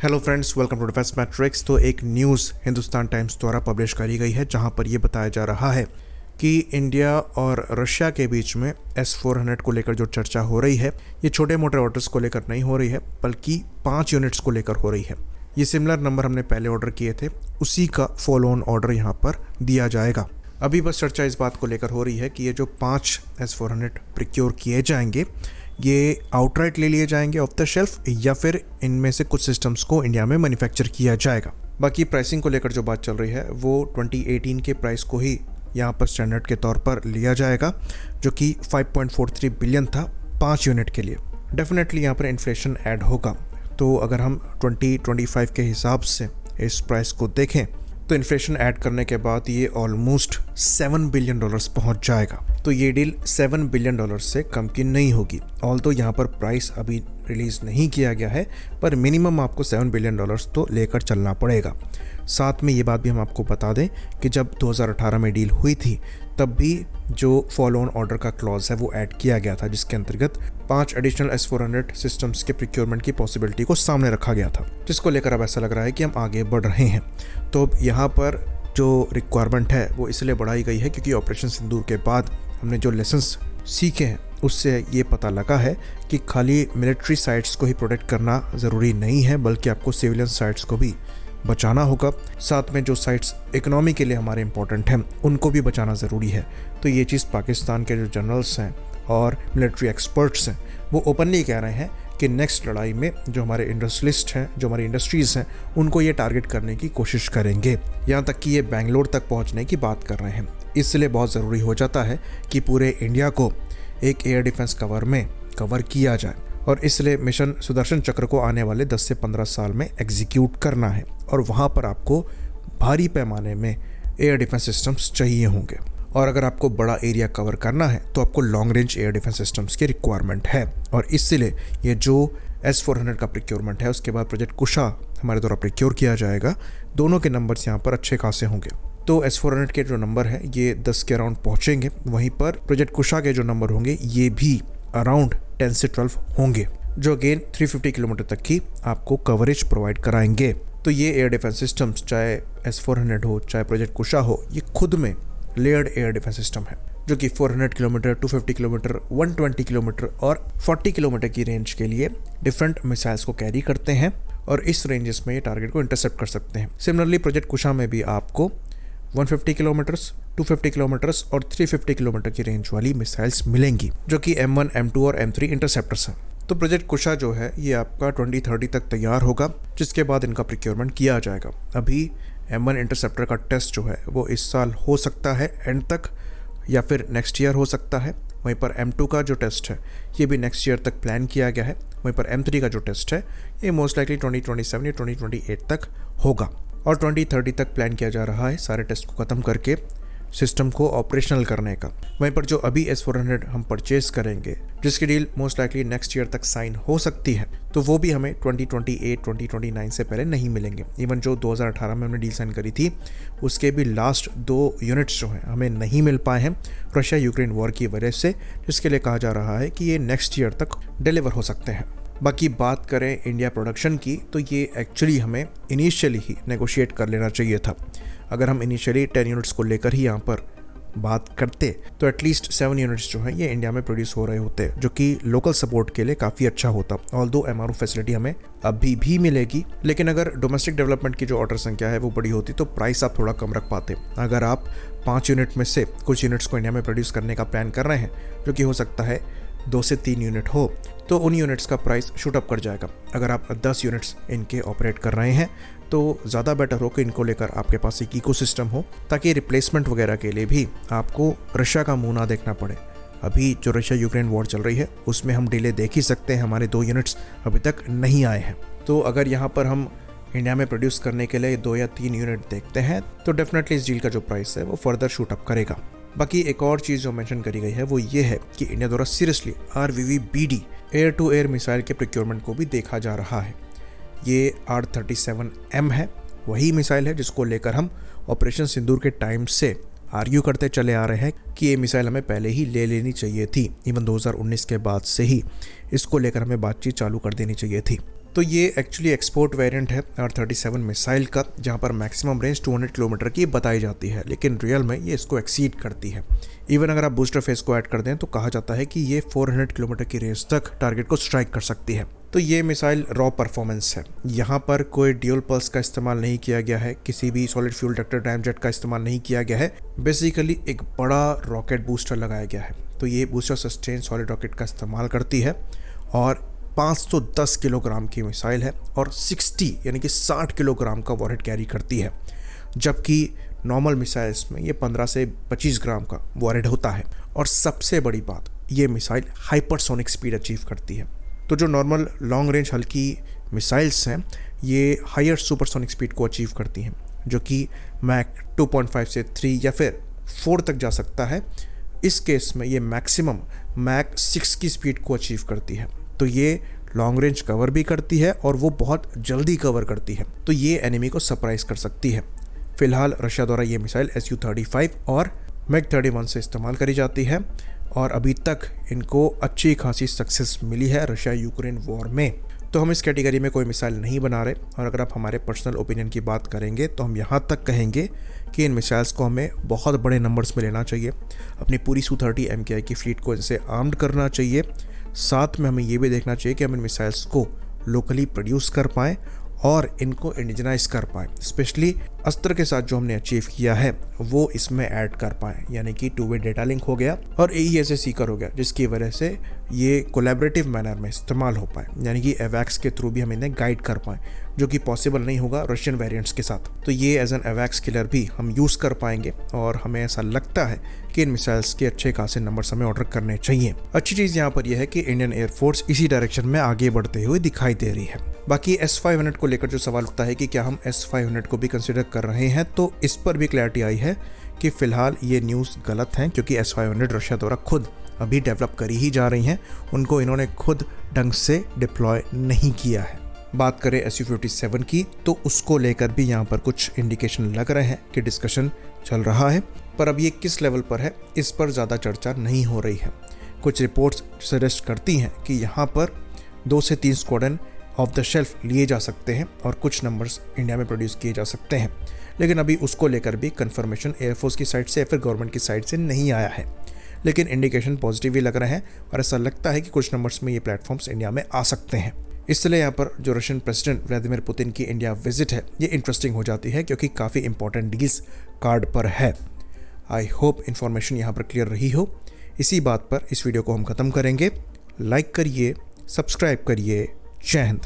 Hello friends, welcome to defence matrix. तो एक news Hindustan times द्वारा पब्लिश करी गई है जहां पर यह बताया जा रहा है कि इंडिया और रशिया के बीच में S-400 को लेकर जो चर्चा हो रही है ये छोटे मोटे ऑर्डर्स को लेकर नहीं हो रही है बल्कि 5 यूनिट्स को लेकर हो रही है। ये सिमिलर नंबर हमने पहले ऑर्डर किए थे, उसी का फॉलो ऑन ऑर्डर यहाँ पर दिया जाएगा। अभी बस चर्चा इस बात को लेकर हो रही है कि ये जो 5 S-400 प्रिक्योर किए जाएंगे ये आउटराइट ले लिए जाएंगे ऑफ द शेल्फ या फिर इनमें से कुछ सिस्टम्स को इंडिया में मैन्युफैक्चर किया जाएगा। बाकी प्राइसिंग को लेकर जो बात चल रही है वो 2018 के प्राइस को ही यहाँ पर स्टैंडर्ड के तौर पर लिया जाएगा, जो कि 5.43 बिलियन था 5 यूनिट के लिए। डेफिनेटली यहाँ पर इन्फ्लेशन ऐड होगा, तो अगर हम 2025 के हिसाब से इस प्राइस को देखें तो इन्फ्लेशन ऐड करने के बाद ये ऑलमोस्ट $7 बिलियन पहुंच जाएगा। तो ये डील $7 बिलियन से कम की नहीं होगी। ऑल्दो यहाँ पर प्राइस अभी रिलीज़ नहीं किया गया है, पर मिनिमम आपको $7 बिलियन तो लेकर चलना पड़ेगा। साथ में ये बात भी हम आपको बता दें कि जब 2018 में डील हुई थी तब भी जो फॉलो ऑन ऑर्डर का क्लॉज है वो ऐड किया गया था, जिसके अंतर्गत 5 एडिशनल S-400 सिस्टम्स के प्रिक्योरमेंट की पॉसिबिलिटी को सामने रखा गया था, जिसको लेकर अब ऐसा लग रहा है कि हम आगे बढ़ रहे हैं। तो अब यहाँ पर जो रिक्वायरमेंट है वो इसलिए बढ़ाई गई है क्योंकि ऑपरेशन सिंदूर के बाद हमने जो लेसन्स सीखे हैं उससे ये पता लगा है कि खाली मिलिट्री साइट्स को ही प्रोटेक्ट करना ज़रूरी नहीं है, बल्कि आपको सिविलियन साइट्स को भी बचाना होगा। साथ में जो साइट्स इकोनॉमी के लिए हमारे इंपॉर्टेंट हैं उनको भी बचाना ज़रूरी है। तो ये चीज़ पाकिस्तान के जो जनरल्स हैं और मिलिट्री एक्सपर्ट्स हैं वो ओपनली कह रहे हैं कि नेक्स्ट लड़ाई में जो हमारे इंडस्ट्रियलिस्ट हैं, जो हमारी इंडस्ट्रीज़ हैं, उनको ये टारगेट करने की कोशिश करेंगे। यहाँ तक कि ये बेंगलोर तक पहुँचने की बात कर रहे हैं। इसलिए बहुत ज़रूरी हो जाता है कि पूरे इंडिया को एक एयर डिफेंस कवर में कवर किया जाए, और इसलिए मिशन सुदर्शन चक्र को आने वाले 10 से 15 साल में एग्जीक्यूट करना है, और वहाँ पर आपको भारी पैमाने में एयर डिफेंस सिस्टम्स चाहिए होंगे। और अगर आपको बड़ा एरिया कवर करना है तो आपको long range air defence systems की रिक्वायरमेंट है, और इसलिए ये जो S-400 का प्रिक्योरमेंट है उसके बाद प्रोजेक्ट कुशा हमारे द्वारा प्रिक्योर किया जाएगा। दोनों के नंबर्स यहाँ पर अच्छे खासे होंगे। तो S-400 के जो नंबर है ये 10 के अराउंड पहुँचेंगे, वहीं पर प्रोजेक्ट कुशा के जो नंबर होंगे ये भी अराउंड 10 से 12 होंगे, जो अगेन 350 किलोमीटर तक की आपको कवरेज प्रोवाइड कराएंगे। तो ये एयर डिफेंस सिस्टम्स चाहे S-400 हो चाहे प्रोजेक्ट कुशा हो, ये खुद में लेयर्ड एयर डिफेंस सिस्टम है, जो कि 400 किलोमीटर, 250 किलोमीटर, 120 किलोमीटर और 40 किलोमीटर की रेंज के लिए डिफरेंट मिसाइल्स को कैरी करते हैं, और इस रेंजेस में ये टारगेट को इंटरसेप्ट कर सकते हैं। सिमिलरली प्रोजेक्ट कुशा में भी आपको 150 किलोमीटर्स, 250 किलोमीटर्स और 350 किलोमीटर की रेंज वाली मिसाइल्स मिलेंगी, जो कि M1, M2 और M3 इंटरसेप्टर्स हैं। तो प्रोजेक्ट कुशा जो है ये आपका 2030 तक तैयार होगा, जिसके बाद इनका प्रिक्योरमेंट किया जाएगा। अभी M1 इंटरसेप्टर का टेस्ट जो है वो इस साल हो सकता है एंड तक, या फिर नेक्स्ट ईयर हो सकता है। वहीं पर M2 का जो टेस्ट है ये भी नेक्स्ट ईयर तक प्लान किया गया है। वहीं पर M3 का जो टेस्ट है ये मोस्ट लाइकली 2027 या 2028 तक होगा, और 2030 तक प्लान किया जा रहा है सारे टेस्ट को ख़त्म करके सिस्टम को ऑपरेशनल करने का। वहीं पर जो अभी S-400 हम परचेज करेंगे, जिसकी deal most likely next year तक साइन हो सकती है, तो वो भी हमें 2028, 2029 से पहले नहीं मिलेंगे। इवन जो 2018 में हमने डील साइन करी थी उसके भी लास्ट 2 यूनिट्स जो हैं हमें नहीं मिल पाए हैं रशिया यूक्रेन वॉर की वजह से, जिसके लिए कहा जा रहा है कि ये नेक्स्ट ईयर तक डिलीवर हो सकते हैं। बाकी बात करें इंडिया प्रोडक्शन की, तो ये एक्चुअली हमें इनिशियली ही नेगोशिएट कर लेना चाहिए था। अगर हम इनिशियली 10 यूनिट्स को लेकर ही यहाँ पर बात करते तो एटलीस्ट 7 यूनिट्स जो है ये इंडिया में प्रोड्यूस हो रहे होते, जो कि लोकल सपोर्ट के लिए काफ़ी अच्छा होता। ऑल्दो MRO फैसिलिटी हमें अभी भी मिलेगी, लेकिन अगर डोमेस्टिक डेवलपमेंट की जो ऑर्डर संख्या है वो बड़ी होती तो प्राइस आप थोड़ा कम रख पाते। अगर आप 5 यूनिट में से कुछ यूनिट्स को इंडिया में प्रोड्यूस करने का प्लान कर रहे हैं, जो कि हो सकता है 2 से 3 यूनिट हो, तो उन यूनिट्स का प्राइस शूट अप कर जाएगा। अगर आप 10 यूनिट्स इनके ऑपरेट कर रहे हैं तो ज़्यादा बेटर हो कि इनको लेकर आपके पास एक इकोसिस्टम हो, ताकि रिप्लेसमेंट वगैरह के लिए भी आपको रशिया का मुंह ना देखना पड़े। अभी जो रशिया यूक्रेन वॉर चल रही है उसमें हम डिले देख ही सकते हैं, हमारे 2 यूनिट्स अभी तक नहीं आए हैं। तो अगर यहाँ पर हम इंडिया में प्रोड्यूस करने के लिए 2 या 3 यूनिट देखते हैं तो डेफिनेटली इस डील का जो प्राइस है वो फर्दर शूट अप करेगा। बाकी एक और चीज़ जो मेंशन करी गई है वो ये है कि इंडिया द्वारा seriously RVV-BD air to air missile के प्रिक्योरमेंट को भी देखा जा रहा है। ये R37M है, वही मिसाइल है जिसको लेकर हम ऑपरेशन सिंदूर के टाइम से आर्ग्यू करते चले आ रहे हैं कि ये मिसाइल हमें पहले ही ले लेनी चाहिए थी। इवन 2019 के बाद से ही इसको लेकर हमें बातचीत चालू कर देनी चाहिए थी। तो ये एक्चुअली एक्सपोर्ट वेरिएंट है R-37 मिसाइल का, जहाँ पर मैक्सिमम रेंज 200 किलोमीटर की बताई जाती है, लेकिन रियल में ये इसको एक्सीड करती है। इवन अगर आप बूस्टर फेस को ऐड कर दें तो कहा जाता है कि ये 400 किलोमीटर की रेंज तक टारगेट को स्ट्राइक कर सकती है। तो ये मिसाइल रॉ परफॉर्मेंस है। यहाँ पर कोई ड्यूल पल्स का इस्तेमाल नहीं किया गया है, किसी भी सॉलिड फ्यूल डक्टर रैमजेट का इस्तेमाल नहीं किया गया है। बेसिकली एक बड़ा रॉकेट बूस्टर लगाया गया है। तो ये बूस्टर सस्टेन सॉलिड रॉकेट का इस्तेमाल करती है और 510 किलोग्राम की मिसाइल है और 60 किलोग्राम का वॉरहेड कैरी करती है, जबकि नॉर्मल मिसाइल्स में ये 15 से 25 ग्राम का वॉरहेड होता है। और सबसे बड़ी बात, ये मिसाइल हाइपरसोनिक स्पीड अचीव करती है। तो जो नॉर्मल लॉन्ग रेंज हल्की मिसाइल्स हैं ये हायर सुपरसोनिक स्पीड को अचीव करती हैं, जो कि मैक 2.5 से 3 या फिर 4 तक जा सकता है। इस केस में ये मैक्सिमम मैक 6 की स्पीड को अचीव करती है। तो ये लॉन्ग रेंज कवर भी करती है और वो बहुत जल्दी कवर करती है, तो ये एनिमी को सरप्राइज कर सकती है। फिलहाल रशिया द्वारा ये मिसाइल Su-35 और MiG-31 से इस्तेमाल करी जाती है और अभी तक इनको अच्छी खासी सक्सेस मिली है रशिया यूक्रेन वॉर में। तो हम इस कैटेगरी में कोई मिसाइल नहीं बना रहे, और अगर आप हमारे पर्सनल ओपिनियन की बात करेंगे तो हम यहाँ तक कहेंगे कि इन मिसाइल्स को हमें बहुत बड़े नंबर्स में लेना चाहिए। अपनी पूरी Su-30 MKI की फ्लीट को इनसे आर्म्ड करना चाहिए। साथ में हमें ये भी देखना चाहिए कि हम इन मिसाइल्स को लोकली प्रोड्यूस कर पाएँ और इनको इंडिजनाइज कर पाएँ। स्पेशली अस्त्र के साथ जो हमने अचीव किया है वो इसमें ऐड कर पाएँ, यानी कि 2-वे डेटा लिंक हो गया और AESA सीकर हो गया, जिसकी वजह से ये कोलैबोरेटिव मैनर में इस्तेमाल हो पाए, यानी कि एवैक्स के थ्रू भी हम इन्हें गाइड कर पाएँ, जो कि पॉसिबल नहीं होगा रशियन वेरिएंट्स के साथ। तो ये एज एन एवैक्स किलर भी हम यूज़ कर पाएंगे और हमें ऐसा लगता है कि इन मिसाइल्स के अच्छे खासे नंबर्स हमें ऑर्डर करने चाहिए। अच्छी चीज़ यहाँ पर यह है कि इंडियन एयरफोर्स इसी डायरेक्शन में आगे बढ़ते हुए दिखाई दे रही है। बाकी S-500 को लेकर जो सवाल उठता है कि क्या हम S-500 को भी कंसिडर कर रहे हैं, तो इस पर भी क्लैरिटी आई है कि फिलहाल ये न्यूज़ गलत है, क्योंकि S-500 रशिया द्वारा खुद अभी डेवलप करी ही जा रही हैं। उनको इन्होंने खुद ढंग से डिप्लॉय नहीं किया है। बात करें Su-57 की, तो उसको लेकर भी यहाँ पर कुछ इंडिकेशन लग रहे हैं कि डिस्कशन चल रहा है, पर अब ये किस लेवल पर है इस पर ज़्यादा चर्चा नहीं हो रही है। कुछ रिपोर्ट्स सजेस्ट करती हैं कि यहाँ पर 2 से 3 स्क्वाड्रन ऑफ द शेल्फ लिए जा सकते हैं और कुछ नंबर्स इंडिया में प्रोड्यूस किए जा सकते हैं, लेकिन अभी उसको लेकर भी कंफर्मेशन एयरफोर्स की साइड से या फिर गवर्नमेंट की साइड से नहीं आया है। लेकिन इंडिकेशन पॉजिटिव ही लग रहे हैं और ऐसा लगता है कि कुछ नंबर्स में ये प्लेटफॉर्म्स इंडिया में आ सकते हैं। इसलिए यहाँ पर जो रशियन प्रेसिडेंट व्लादिमीर पुतिन की इंडिया विजिट है ये इंटरेस्टिंग हो जाती है, क्योंकि काफ़ी इंपॉर्टेंट डील्स कार्ड पर है। आई होप इन्फॉर्मेशन यहाँ पर क्लियर रही हो। इसी बात पर इस वीडियो को हम ख़त्म करेंगे। लाइक करिए, सब्सक्राइब करिए। जय हिंद।